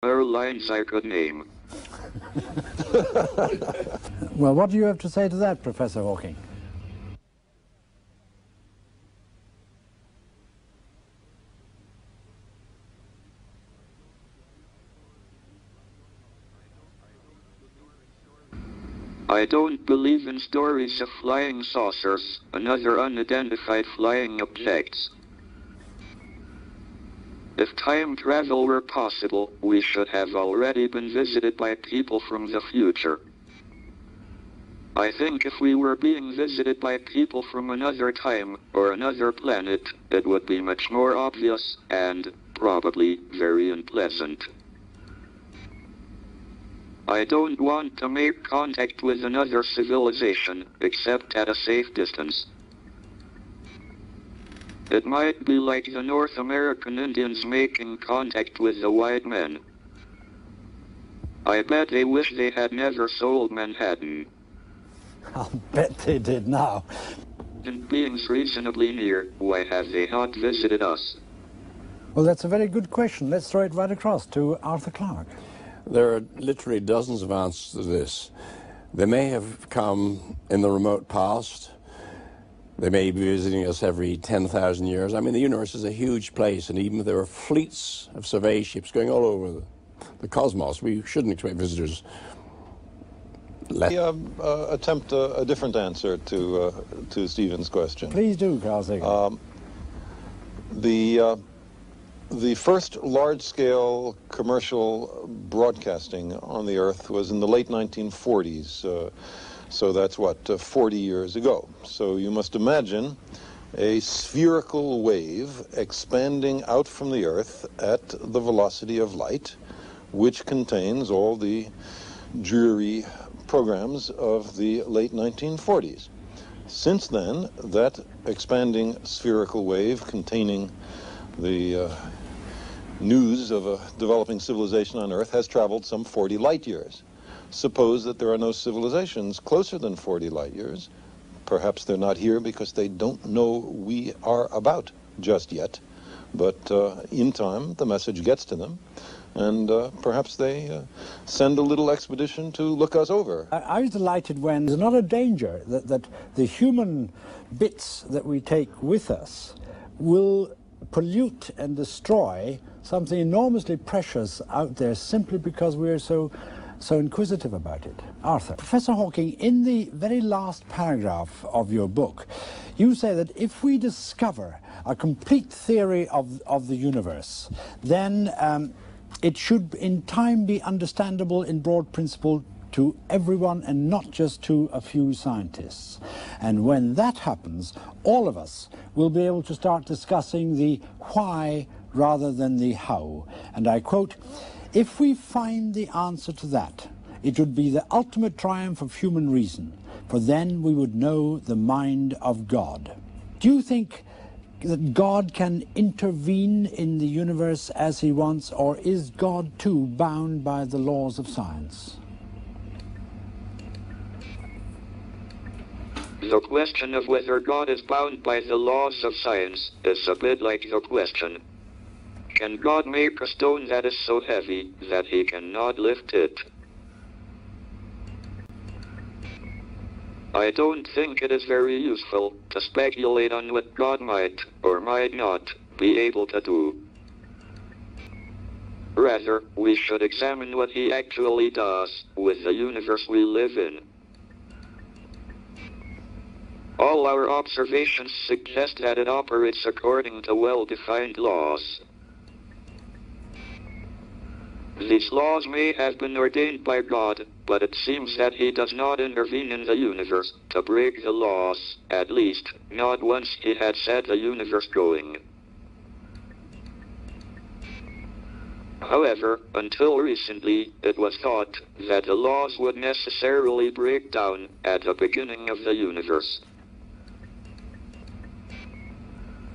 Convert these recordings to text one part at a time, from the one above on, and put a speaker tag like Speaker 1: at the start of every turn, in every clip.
Speaker 1: airlines I could name.
Speaker 2: Well, what do you have to say to that, Professor Hawking?
Speaker 1: I don't believe in stories of flying saucers and other unidentified flying objects. If time travel were possible, we should have already been visited by people from the future. I think if we were being visited by people from another time or another planet, it would be much more obvious and probably very unpleasant. I don't want to make contact with another civilization, except at a safe distance. It might be like the North American Indians making contact with the white men. I bet they wish they had never sold Manhattan.
Speaker 2: I'll bet they did now.
Speaker 1: And beings reasonably near, why have they not visited us?
Speaker 2: Well, that's a very good question. Let's throw it right across to Arthur Clarke.
Speaker 3: There are literally dozens of answers to this. They may have come in the remote past. They may be visiting us every 10,000 years. I mean, the universe is a huge place, and even if there are fleets of survey ships going all over the cosmos, we shouldn't expect visitors.
Speaker 4: Let me attempt a different answer to Stephen's question.
Speaker 2: Please do, Carl Sagan.
Speaker 4: The first large-scale commercial broadcasting on the Earth was in the late 1940s, so that's what, 40 years ago. So you must imagine a spherical wave expanding out from the Earth at the velocity of light, which contains all the dreary programs of the late 1940s. Since then, that expanding spherical wave containing the news of a developing civilization on Earth has traveled some 40 light years. Suppose that there are no civilizations closer than 40 light years. Perhaps they're not here because they don't know we are about just yet. But in time, the message gets to them, and perhaps they send a little expedition to look us over.
Speaker 2: I was delighted when there's not a danger that the human bits that we take with us will pollute and destroy something enormously precious out there simply because we're so inquisitive about it. Arthur. Professor Hawking, in the very last paragraph of your book, you say that if we discover a complete theory of the universe, then it should in time be understandable in broad principle to everyone and not just to a few scientists. And when that happens, all of us will be able to start discussing the why rather than the how. And I quote, "If we find the answer to that, it would be the ultimate triumph of human reason, for then we would know the mind of God." Do you think that God can intervene in the universe as he wants, or is God too bound by the laws of science?
Speaker 1: The question of whether God is bound by the laws of science is a bit like the question, can God make a stone that is so heavy that he cannot lift it? I don't think it is very useful to speculate on what God might or might not be able to do. Rather, we should examine what he actually does with the universe we live in. All our observations suggest that it operates according to well-defined laws. These laws may have been ordained by God, but it seems that he does not intervene in the universe to break the laws, at least, not once he had set the universe going. However, until recently, it was thought that the laws would necessarily break down at the beginning of the universe.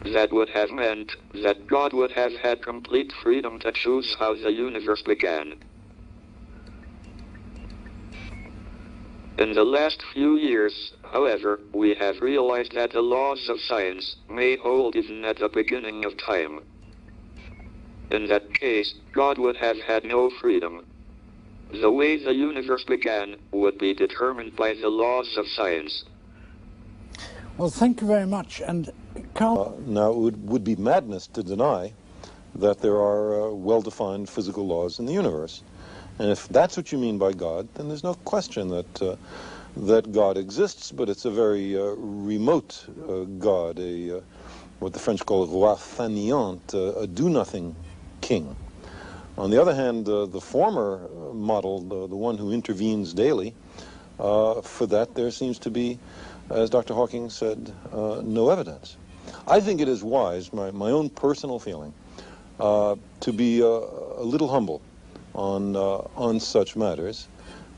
Speaker 1: That would have meant that God would have had complete freedom to choose how the universe began. In the last few years, however, we have realized that the laws of science may hold even at the beginning of time. In that case, God would have had no freedom. The way the universe began would be determined by the laws of science.
Speaker 2: Well, thank you very much. And Carl...
Speaker 4: Now, it would be madness to deny that there are well-defined physical laws in the universe. And if that's what you mean by God, then there's no question that that God exists, but it's a very remote God, what the French call a roi fainéant, a do-nothing king. On the other hand, the former model, the one who intervenes daily, for that there seems to be, as Dr. Hawking said, no evidence. I think it is wise, my own personal feeling, to be a little humble on such matters.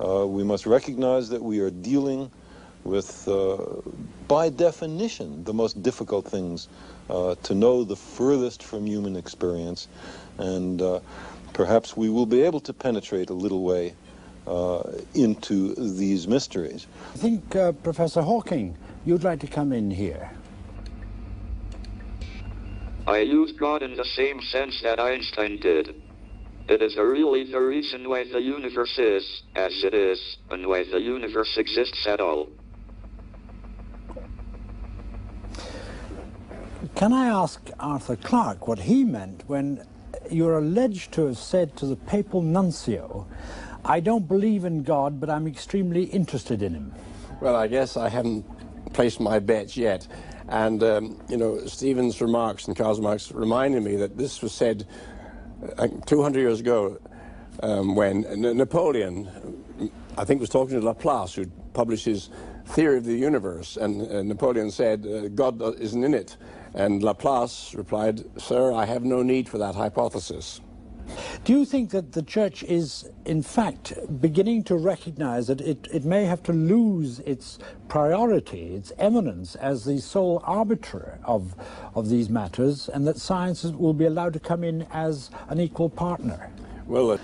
Speaker 4: We must recognize that we are dealing with, by definition, the most difficult things to know, the furthest from human experience, and perhaps we will be able to penetrate a little way into these mysteries.
Speaker 2: I think, Professor Hawking, you'd like to come in here.
Speaker 1: I use God in the same sense that Einstein did. It is really the reason why the universe is as it is, and why the universe exists at all.
Speaker 2: Can I ask Arthur Clarke what he meant when you're alleged to have said to the papal nuncio, "I don't believe in God, but I'm extremely interested in him"?
Speaker 3: Well, I guess I haven't placed my bets yet. And, you know, Stephen's remarks and Karl's remarks reminded me that this was said 200 years ago when Napoleon, I think, was talking to Laplace, who published his theory of the universe, and Napoleon said, God isn't in it. And Laplace replied, "Sir, I have no need for that hypothesis."
Speaker 2: Do you think that the Church is, in fact, beginning to recognize that it may have to lose its priority, its eminence as the sole arbiter of these matters, and that science will be allowed to come in as an equal partner?
Speaker 3: Well,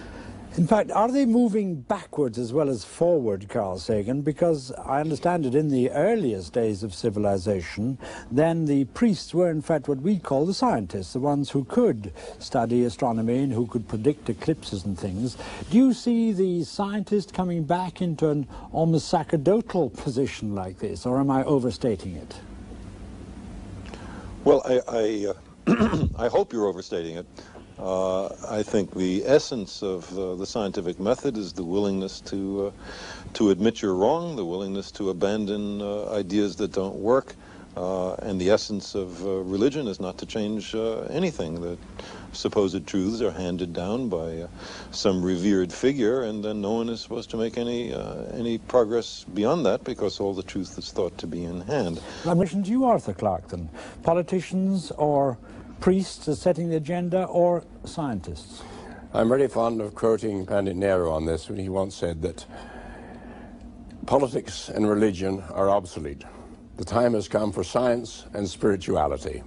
Speaker 2: in fact, are they moving backwards as well as forward, Carl Sagan? Because I understand that in the earliest days of civilization, then the priests were in fact what we call the scientists, the ones who could study astronomy and who could predict eclipses and things. Do you see the scientist coming back into an almost sacerdotal position like this, or am I overstating it?
Speaker 4: Well, I hope you're overstating it. I think the essence of the scientific method is the willingness to admit you're wrong, the willingness to abandon ideas that don't work, and the essence of religion is not to change anything. The supposed truths are handed down by some revered figure, and then no one is supposed to make any progress beyond that because all the truth is thought to be in hand.
Speaker 2: I'm listening to you, Arthur Clarke, then. Politicians or priests are setting the agenda, or scientists?
Speaker 3: I'm very fond of quoting Pandit Nehru on this when he once said that politics and religion are obsolete. The time has come for science and spirituality.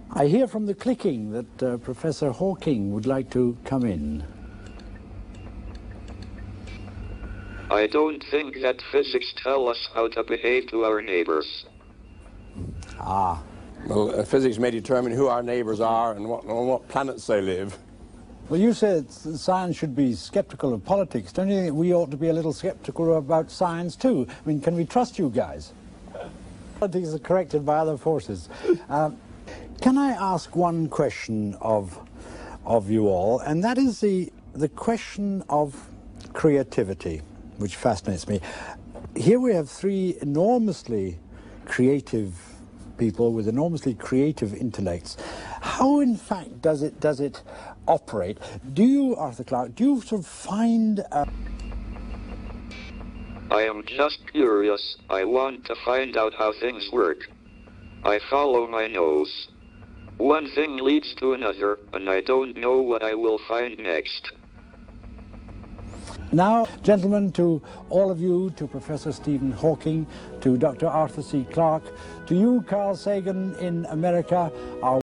Speaker 2: I hear from the clicking that Professor Hawking would like to come in.
Speaker 1: I don't think that physics tell us how to behave to our neighbors.
Speaker 2: Ah.
Speaker 3: Well, physics may determine who our neighbors are and on what planets they live.
Speaker 2: Well, you said science should be skeptical of politics. Don't you think we ought to be a little skeptical about science too? I mean, can we trust you guys? Politics are corrected by other forces. Can I ask one question of you all, and that is the question of creativity, which fascinates me. Here we have three enormously creative people with enormously creative intellects. How, in fact, does it operate? Do you, Arthur Clarke, do you sort of find
Speaker 1: I am just curious. I want to find out how things work. I follow my nose. One thing leads to another, and I don't know what I will find next.
Speaker 2: Now, gentlemen, to all of you, to Professor Stephen Hawking, to Dr. Arthur C. Clarke, to you, Carl Sagan in America, our